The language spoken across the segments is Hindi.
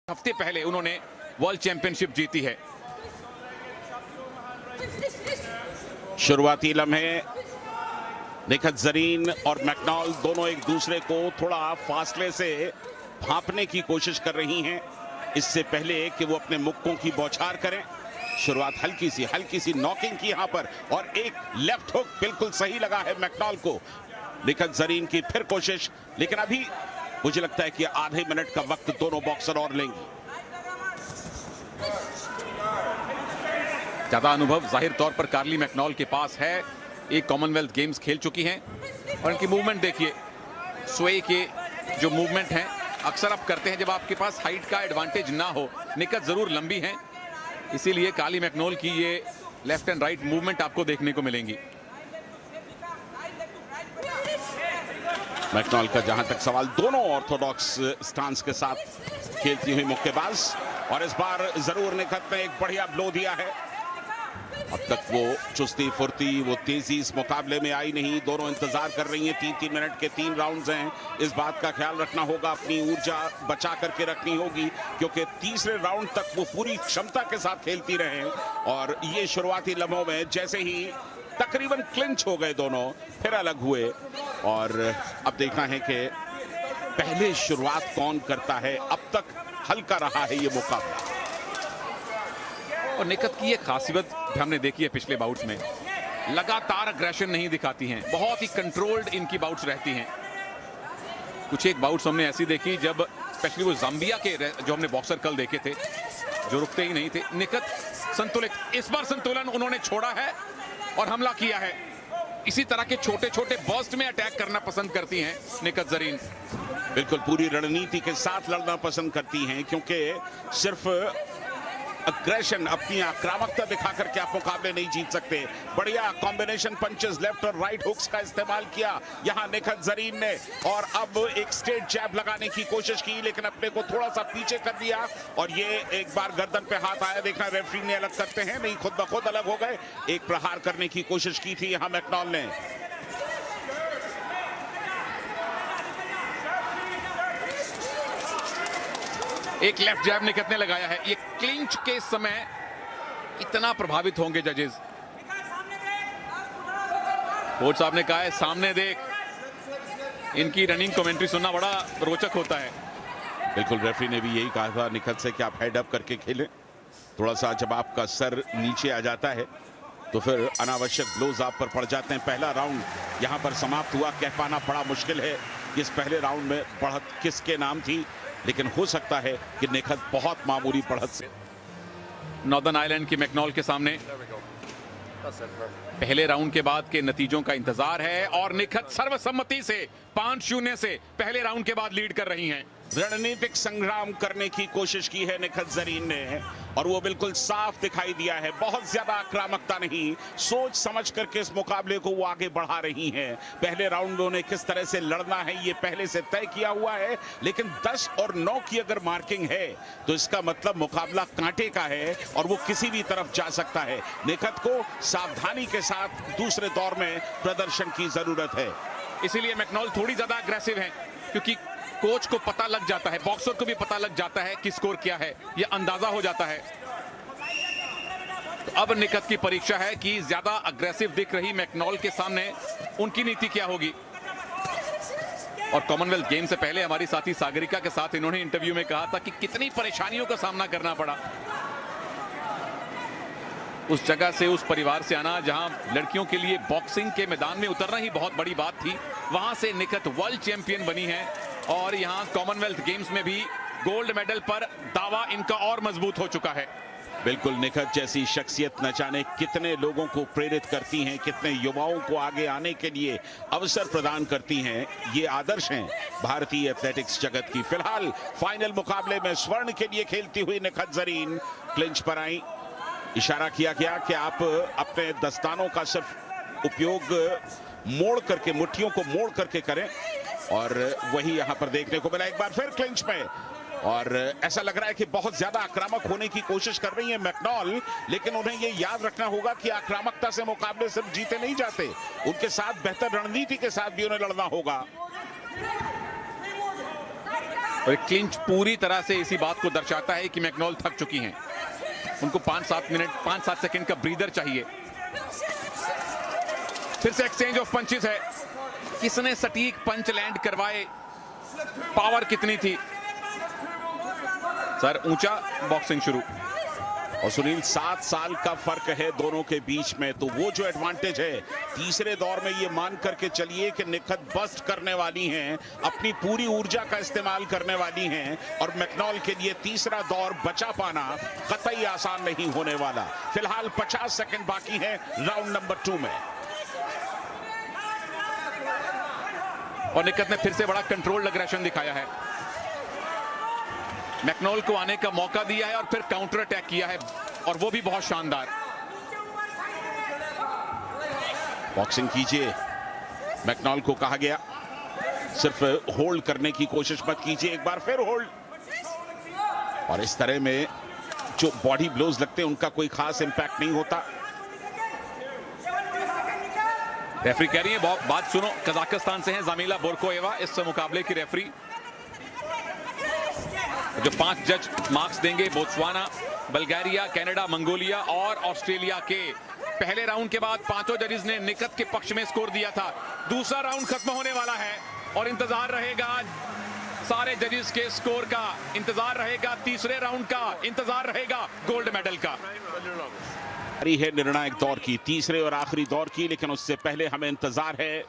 हफ्ते पहले उन्होंने वर्ल्ड चैंपियनशिप जीती है। शुरुआती लम्हे निखत जरीन और मैकडॉनल्ड दोनों एक दूसरे को थोड़ा फासले से भांपने की कोशिश कर रही हैं, इससे पहले कि वो अपने मुक्कों की बौछार करें। शुरुआत हल्की सी नॉकिंग की यहां पर, और एक लेफ्ट हुक बिल्कुल सही लगा है मैकडॉनल्ड को। निखत जरीन की फिर कोशिश, लेकिन अभी मुझे लगता है कि आधे मिनट का वक्त दोनों बॉक्सर और लेंगे। ज्यादा अनुभव जाहिर तौर पर कार्ली मैकडॉनल्ड के पास है। एक कॉमनवेल्थ गेम्स खेल चुकी हैं और इनकी मूवमेंट देखिए, स्वे के जो मूवमेंट हैं अक्सर आप करते हैं जब आपके पास हाइट का एडवांटेज ना हो। निखत जरूर लंबी हैं, इसीलिए कार्ली मैकडॉनल्ड की ये लेफ्ट एंड राइट मूवमेंट आपको देखने को मिलेंगी। मैकडॉनल्ड का जहां तक सवाल, दोनों ऑर्थोडॉक्स स्टांस के साथ खेलती हुई मुक्केबाज, और इस बार जरूर निखत ने एक बढ़िया ब्लो दिया है। अब तक वो चुस्ती फुर्ती, वो तेजी इस मुकाबले में आई नहीं। दोनों इंतजार कर रही हैं, 3-3 मिनट के 3 राउंड्स हैं। इस बात का ख्याल रखना होगा, अपनी ऊर्जा बचा करके रखनी होगी, क्योंकि तीसरे राउंड तक वो पूरी क्षमता के साथ खेलती रहे। और ये शुरुआती लम्हों में जैसे ही तकरीबन क्लिंच हो गए दोनों, फिर अलग हुए। और अब देखना है कि पहले शुरुआत कौन करता है। अब तक हल्का रहा है ये मुकाबला। और निखत की ये खासियत हमने देखी है पिछले बाउट्स में, लगातार अग्रेशन नहीं दिखाती हैं, बहुत ही कंट्रोल्ड इनकी बाउट्स रहती हैं। कुछ एक बाउट्स हमने ऐसी देखी जब स्पेशली वो जाम्बिया के जो हमने बॉक्सर कल देखे थे, जो रुकते ही नहीं थे। निखत संतुलित, इस बार संतुलन उन्होंने छोड़ा है और हमला किया है। इसी तरह के छोटे छोटे बर्स्ट में अटैक करना पसंद करती हैं निखत जरीन। बिल्कुल पूरी रणनीति के साथ लड़ना पसंद करती हैं, क्योंकि सिर्फ अग्रेशन, अपनी आक्रामकता दिखा करके आप मुकाबले नहीं जीत सकते। बढ़िया कॉम्बिनेशन पंचेस, लेफ्ट और राइट हुक्स का इस्तेमाल किया यहां निखत जरीन ने, और अब एक स्ट्रेट जैब लगाने की कोशिश की, लेकिन अपने को थोड़ा सा पीछे कर दिया। और ये एक बार गर्दन पे हाथ आया, देखना रेफरी ने अलग करते हैं, नहीं खुद ब खुद अलग हो गए। एक प्रहार करने की कोशिश की थी यहां मैकडॉनल्ड ने। एक लेफ्ट जैब निखत ने लगाया है। ये क्लिंच के समय इतना प्रभावित होंगे जजेस। कोच साहब ने कहा है सामने देख। इनकी रनिंग कमेंट्री सुनना बड़ा रोचक होता है। बिल्कुल, रेफरी ने भी यही कहा था निखत से कि आप हेड अप करके खेलें। थोड़ा सा जब आपका सर नीचे आ जाता है तो फिर अनावश्यक ब्लोज आप पर पड़ जाते हैं। पहला राउंड यहां पर समाप्त हुआ। कह पाना बड़ा मुश्किल है कि इस पहले राउंड में बढ़त किसके नाम थी, लेकिन हो सकता है कि निखत बहुत मामूली बढ़त से। नॉर्दर्न आयरलैंड की मैकडॉनल्ड के सामने पहले राउंड के बाद के नतीजों का इंतजार है, और निखत सर्वसम्मति से 5-0 से पहले राउंड के बाद लीड कर रही हैं। रणनीतिक संग्राम करने की कोशिश की है निखत जरीन ने, और वो बिल्कुल साफ दिखाई दिया है। बहुत ज्यादा आक्रामकता नहीं, सोच समझ करके इस मुकाबले को वो आगे बढ़ा रही हैं। पहले राउंड में उन्हें किस तरह से लड़ना है ये पहले से तय किया हुआ है, लेकिन 10 और 9 की अगर मार्किंग है तो इसका मतलब मुकाबला कांटे का है और वो किसी भी तरफ जा सकता है। निखत को सावधानी के साथ दूसरे दौर में प्रदर्शन की जरूरत है। इसीलिए मैकडॉनल्ड थोड़ी ज्यादा अग्रेसिव है, क्योंकि कोच को पता लग जाता है, बॉक्सर को भी पता लग जाता है कि स्कोर क्या है, ये अंदाजा हो जाता है। तो अब निखत की परीक्षा है कि ज्यादा अग्रेसिव दिख रही मैकडॉनल्ड के सामने उनकी नीति क्या होगी। और कॉमनवेल्थ गेम से पहले हमारी साथी सागरिका के साथ इन्होंने इंटरव्यू में कहा था कि कितनी परेशानियों का सामना करना पड़ा। उस जगह से, उस परिवार से आना जहां लड़कियों के लिए बॉक्सिंग के मैदान में उतरना ही बहुत बड़ी बात थी, वहां से निखत वर्ल्ड चैंपियन बनी है, और यहां कॉमनवेल्थ गेम्स में भी गोल्ड मेडल पर दावा इनका और मजबूत हो चुका है। बिल्कुल, निखत जैसी शख्सियत न जाने कितने लोगों को प्रेरित करती हैं, कितने युवाओं को आगे आने के लिए अवसर प्रदान करती हैं। ये आदर्श हैं भारतीय एथलेटिक्स जगत की। फिलहाल फाइनल मुकाबले में स्वर्ण के लिए खेलती हुई निखत जरीन क्लिंच पर आई। इशारा किया गया कि आप अपने दस्तानों का सिर्फ उपयोग मोड़ करके, मुट्ठियों को मोड़ करके करें, और वही यहां पर देखने को मिला। एक बार फिर क्लिंच में, और ऐसा लग रहा है कि बहुत ज्यादा आक्रामक होने की कोशिश कर रही है मैकडॉनल्ड, लेकिन उन्हें ये याद रखना होगा कि आक्रामकता से मुकाबले सिर्फ जीते नहीं जाते, उनके साथ बेहतर रणनीति के साथ भी उन्हें लड़ना होगा। और एक क्लिंच पूरी तरह से इसी बात को दर्शाता है कि मैकनॉल थक चुकी हैं। उनको 5-7 सेकंड का ब्रीदर चाहिए। फिर से एक्सचेंज ऑफ पंचेस है। किसने सटीक पंच लैंड करवाए, पावर कितनी थी। सर ऊंचा, बॉक्सिंग शुरू। और सुनील 7 साल का फर्क है दोनों के बीच में, तो वो जो एडवांटेज है तीसरे दौर में ये मान करके चलिए कि निखत बस्ट करने वाली हैं, अपनी पूरी ऊर्जा का इस्तेमाल करने वाली हैं और मैकनॉल के लिए तीसरा दौर बचा पाना कतई आसान नहीं होने वाला। फिलहाल 50 सेकंड बाकी है राउंड नंबर 2 में। और निखत ने फिर से बड़ा कंट्रोल्ड अग्रेशन दिखाया है, मैकनॉल को आने का मौका दिया है और फिर काउंटर अटैक किया है, और वो भी बहुत शानदार। बॉक्सिंग कीजिए, मैकनॉल को कहा गया सिर्फ होल्ड करने की कोशिश मत कीजिए, एक बार फिर होल्ड। और इस तरह में जो बॉडी ब्लोज लगते हैं उनका कोई खास इंपैक्ट नहीं होता। रेफरी कह रही है, बहुत बात सुनो, कजाकिस्तान से हैं जामिला बोरकोएवा इस मुकाबले की रेफरी। जो 5 जज मार्क्स देंगे बोत्सवाना, बल्गारिया, कनाडा, मंगोलिया और ऑस्ट्रेलिया के। पहले राउंड के बाद 5 जजेस ने निखत के पक्ष में स्कोर दिया था। दूसरा राउंड खत्म होने वाला है और इंतजार रहेगा सारे जजेस के स्कोर का, इंतजार रहेगा तीसरे राउंड का, इंतजार रहेगा गोल्ड मेडल का। है निर्णायक दौर की, तीसरे और आखिरी दौर की, लेकिन उससे पहले हमें इंतजार है।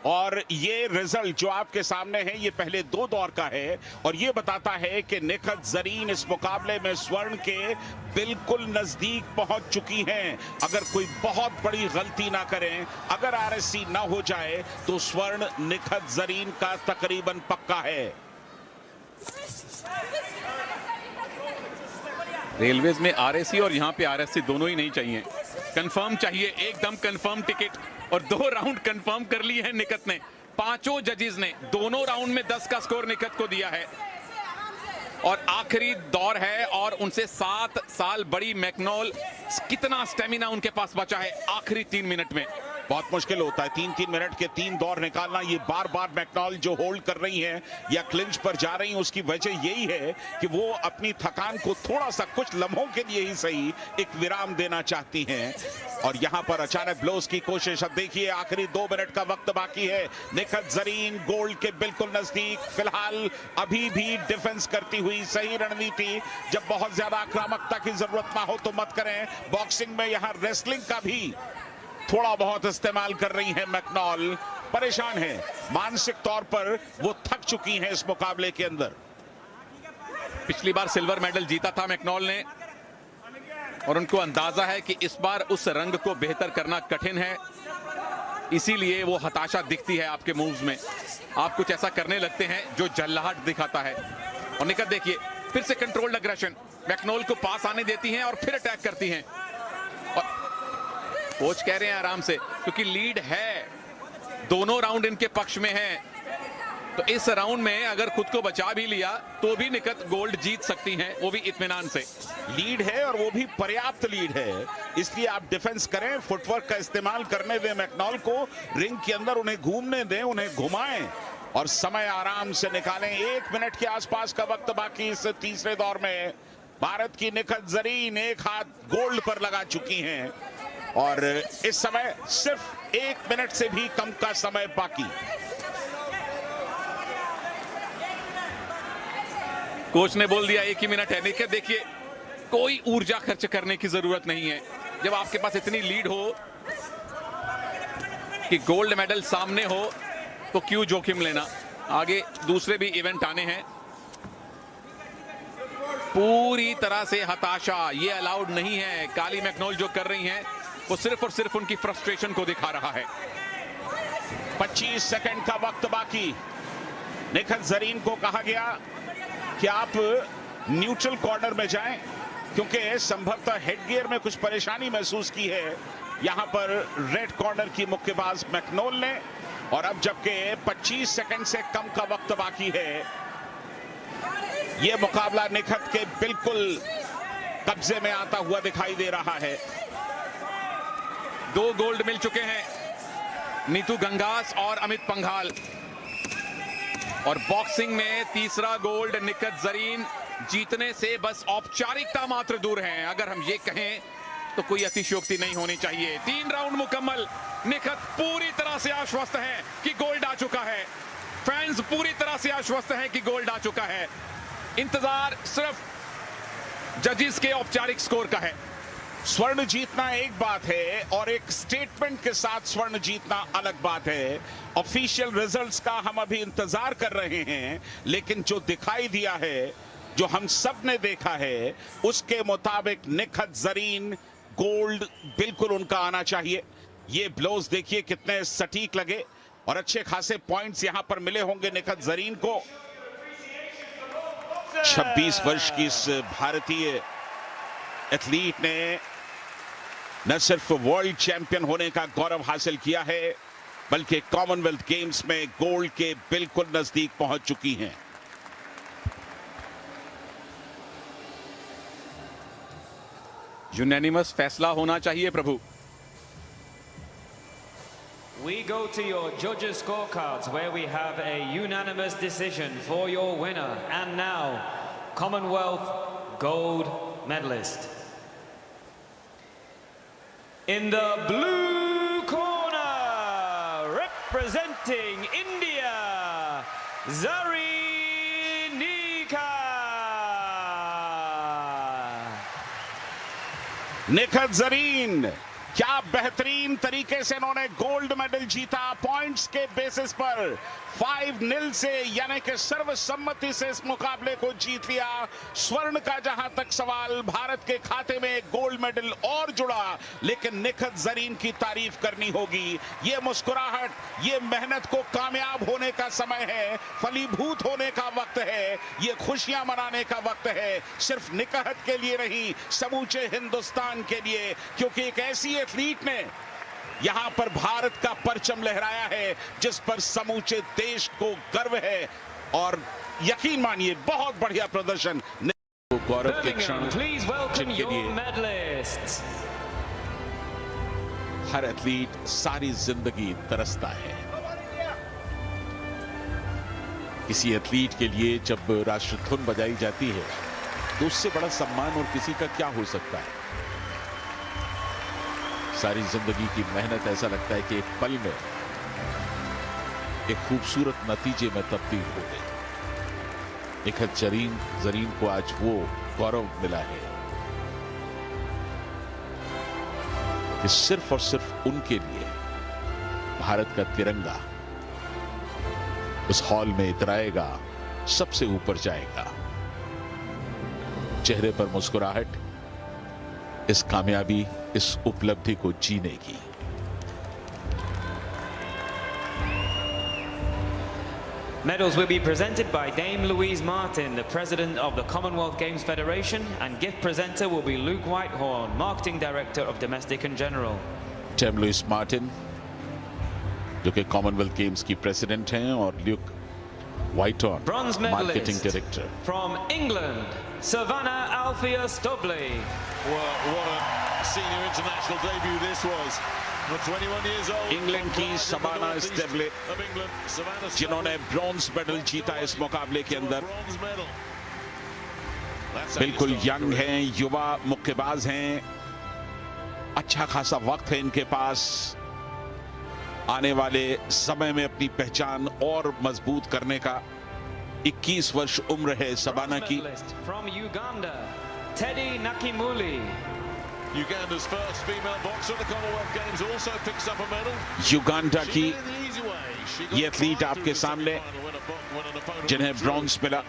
और ये रिजल्ट जो आपके सामने है ये पहले 2 दौर का है और ये बताता है कि निखत जरीन इस मुकाबले में स्वर्ण के बिल्कुल नजदीक पहुंच चुकी हैं। अगर कोई बहुत बड़ी गलती ना करें, अगर आरएससी ना हो जाए तो स्वर्ण निखत जरीन का तकरीबन पक्का है। रेलवेज में आरएससी और यहां पे आरएससी दोनों ही नहीं चाहिए, कंफर्म चाहिए, एकदम कंफर्म टिकट। और 2 राउंड कंफर्म कर लिए हैं निखत ने। 5 जजेस ने दोनों राउंड में 10 का स्कोर निखत को दिया है और आखिरी दौर है और उनसे 7 साल बड़ी मैकनॉल। कितना स्टेमिना उनके पास बचा है आखिरी 3 मिनट में। बहुत मुश्किल होता है 3-3 मिनट के 3 दौर निकालना। ये बार बार मैकनॉल जो होल्ड कर रही हैं या क्लिंच पर जा रही हैं, उसकी वजह यही है कि वो अपनी थकान को थोड़ा सा, कुछ लम्हों के लिए ही सही, एक विराम देना चाहती हैं। और यहां पर अचानक ब्लोज की कोशिश। अब देखिए आखिरी 2 मिनट का वक्त बाकी है। निखत जरीन गोल्ड के बिल्कुल नजदीक। फिलहाल अभी भी डिफेंस करती हुई सही रणनीति। जब बहुत ज्यादा आक्रामकता की जरूरत ना हो तो मत करें। बॉक्सिंग में यहां रेसलिंग का भी थोड़ा बहुत इस्तेमाल कर रही है मैकनॉल। परेशान है, मानसिक तौर पर वो थक चुकी हैं इस मुकाबले के अंदर। पिछली बार सिल्वर मेडल जीता था मैकनॉल ने और उनको अंदाजा है कि इस बार उस रंग को बेहतर करना कठिन है, इसीलिए वो हताशा दिखती है आपके मूव्स में। आप कुछ ऐसा करने लगते हैं जो जल्लाहट दिखाता है। और निखत देखिए फिर से कंट्रोल्ड अग्रेशन, मैकनॉल को पास आने देती हैं और फिर अटैक करती हैं। और कोच कह रहे हैं आराम से, क्योंकि लीड है, दोनों राउंड इनके पक्ष में है। तो इस राउंड में अगर खुद को बचा भी लिया तो भी निखत गोल्ड जीत सकती हैं, वो भी इत्मीनान से। लीड है और वो भी पर्याप्त लीड है, इसलिए आप डिफेंस करें, फुटवर्क का इस्तेमाल करने दें मैकनॉल को, रिंग के अंदर उन्हें घूमने दें, उन्हें घुमाएं और समय आराम से निकालें। 1 मिनट के आसपास का वक्त बाकी इस तीसरे दौर में। भारत की निखत जरीन एक हाथ गोल्ड पर लगा चुकी हैं और इस समय सिर्फ 1 मिनट से भी कम का समय बाकी। कोच ने बोल दिया 1 ही मिनट है। निखत देखिए कोई ऊर्जा खर्च करने की जरूरत नहीं है। जब आपके पास इतनी लीड हो कि गोल्ड मेडल सामने हो तो क्यों जोखिम लेना। आगे दूसरे भी इवेंट आने हैं। पूरी तरह से हताशा ये अलाउड नहीं है। काली मैकनॉल जो कर रही हैं वो सिर्फ और सिर्फ उनकी फ्रस्ट्रेशन को दिखा रहा है। 25 सेकंड का वक्त बाकी। निखत जरीन को कहा गया कि आप न्यूट्रल कॉर्नर में जाएं क्योंकि संभवतः हेडगियर में कुछ परेशानी महसूस की है यहां पर रेड कॉर्नर की मुक्केबाज मैकनॉल ने। और अब जबकि 25 सेकंड से कम का वक्त बाकी है, यह मुकाबला निखत के बिल्कुल कब्जे में आता हुआ दिखाई दे रहा है। 2 गोल्ड मिल चुके हैं, नीतू गंगास और अमित पंघाल। और बॉक्सिंग में तीसरा गोल्ड निखत जरीन जीतने से बस औपचारिकता मात्र दूर है, अगर हम ये कहें तो कोई अतिशयोक्ति नहीं होनी चाहिए। 3 राउंड मुकम्मल, निखत पूरी तरह से आश्वस्त है कि गोल्ड आ चुका है, फैंस पूरी तरह से आश्वस्त हैं कि गोल्ड आ चुका है। इंतजार सिर्फ जजेस के औपचारिक स्कोर का है। स्वर्ण जीतना एक बात है और एक स्टेटमेंट के साथ स्वर्ण जीतना अलग बात है। ऑफिशियल रिजल्ट्स का हम अभी इंतजार कर रहे हैं, लेकिन जो दिखाई दिया है, जो हम सब ने देखा है, उसके मुताबिक निखत जरीन गोल्ड बिल्कुल उनका आना चाहिए। ये ब्लोज देखिए कितने सटीक लगे और अच्छे खासे पॉइंट्स यहां पर मिले होंगे निखत जरीन को। 26 वर्ष की इस भारतीय एथलीट ने न सिर्फ वर्ल्ड चैंपियन होने का गौरव हासिल किया है, बल्कि कॉमनवेल्थ गेम्स में गोल्ड के बिल्कुल नजदीक पहुंच चुकी हैं। यूनानिमस फैसला होना चाहिए प्रभु। We go to your judges' scorecards where we have a unanimous decision for your winner. And now, Commonwealth gold medalist. In the blue corner, representing India, Zareen Nika. Nikhat Zareen क्या बेहतरीन तरीके से इन्होंने गोल्ड मेडल जीता। पॉइंट्स के बेसिस पर 5-0 से, यानी कि सर्वसम्मति से इस मुकाबले को जीत लिया। स्वर्ण का जहां तक सवाल, भारत के खाते में एक गोल्ड मेडल और जुड़ा, लेकिन निखत जरीन की तारीफ करनी होगी। ये मुस्कुराहट, ये मेहनत को कामयाब होने का समय है, फलीभूत होने का वक्त है, ये खुशियां मनाने का वक्त है, सिर्फ निखत के लिए नहीं, समूचे हिंदुस्तान के लिए, क्योंकि एक ऐसी एथलीट ने यहां पर भारत का परचम लहराया है जिस पर समूचे देश को गर्व है। और यकीन मानिए बहुत बढ़िया प्रदर्शन, गौरव के क्षण जिनके लिए हर एथलीट सारी जिंदगी तरसता है। किसी एथलीट के लिए जब राष्ट्र धुन बजाई जाती है तो उससे बड़ा सम्मान और किसी का क्या हो सकता है। सारी जिंदगी की मेहनत ऐसा लगता है कि एक पल में एक खूबसूरत नतीजे में तब्दील हो गई। निखत जरीन को आज वो गौरव मिला है कि सिर्फ और सिर्फ उनके लिए भारत का तिरंगा उस हॉल में इतराएगा, सबसे ऊपर जाएगा। चेहरे पर मुस्कुराहट इस कामयाबी, इस उपलब्धि को जीने की। Medals will be presented by Dame Louise Martin, the president of the Commonwealth Games Federation, and gift presenter will be Luke Whitehorn, marketing director of Domestic and General. Dame Louise Martin, जो कि कॉमनवेल्थ गेम्स की प्रेसिडेंट हैं, और Luke Whitehorn, bronze marketing medalist director. from England, Savannah Althea Stobley. What a senior international debut this was. For 21 years old. England की सवाना स्टेबले, जिन्होंने ब्रॉन्ज मेडल जीता इस मुकाबले के अंदर, बिल्कुल यंग हैं, युवा मुक्केबाज हैं, अच्छा खासा वक्त है इनके पास। आने वाले समय में अपनी पहचान और मजबूत करने का 21 वर्ष उम्र है सबाना की। From Uganda, Teddy Nakimuli. Uganda's first female boxer at the Commonwealth Games also picks up a medal. Uganda की ये एथलीट आपके सामने, जिन्हें ब्रॉन्ज मिला,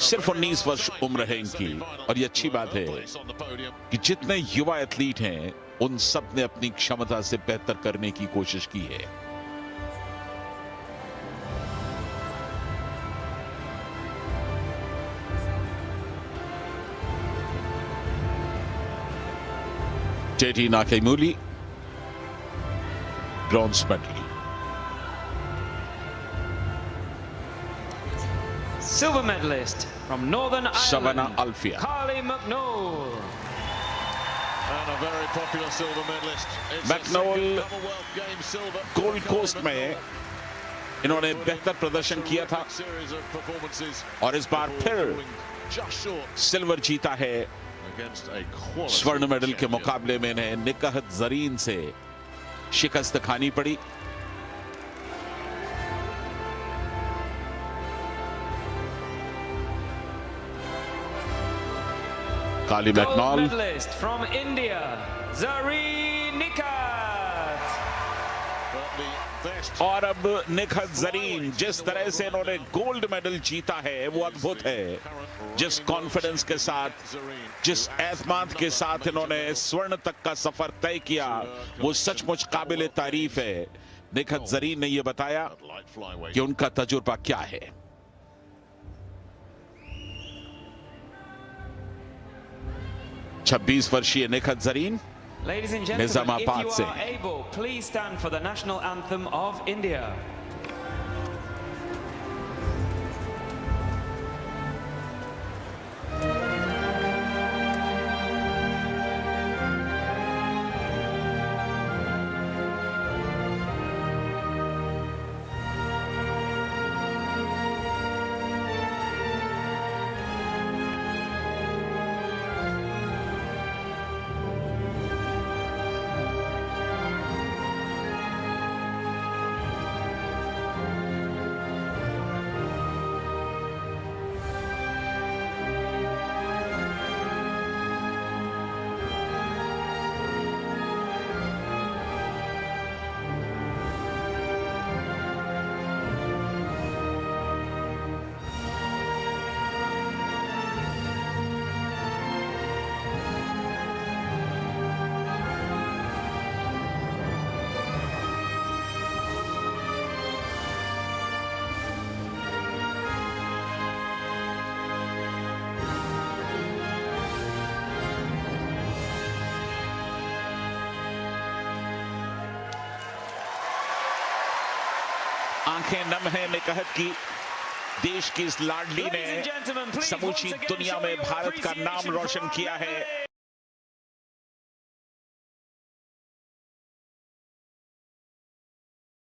सिर्फ 19 वर्ष उम्र है इनकी। और ये अच्छी बात है कि जितने युवा एथलीट हैं उन सब ने अपनी क्षमता से बेहतर करने की कोशिश की है। Teddy Nakimuli, bronze medal. Silver medalist from Northern Ireland, Savannah Althea. Carly McNoll. And a very popular silver medalist. It's McNoll a Commonwealth Games silver. Gold Coast में इन्होंने बेहतर प्रदर्शन किया था और इस बार फिर सिल्वर जीता है। स्वर्ण मेडल के मुकाबले में इन्हें निकहत जरीन से शिकस्त खानी पड़ी। काली मैकनॉल from India, Zareen Nikat. और अब निकहत जरीन, जिस तरह से इन्होंने गोल्ड मेडल जीता है वो अद्भुत है। जिस कॉन्फिडेंस के साथ, जिस एतमाद के साथ इन्होंने स्वर्ण तक का सफर तय किया, वो सचमुच काबिल तारीफ है। निकहत जरीन ने यह बताया कि उनका तजुर्बा क्या है। 26 वर्षीय Nikhat Zareen Ladies and gentlemen, if Nizamabad you से। are able, please stand for the national anthem of India. आंखें नम है निकहत की। देश की इस लाडली ने समूची दुनिया में भारत का नाम रोशन किया है।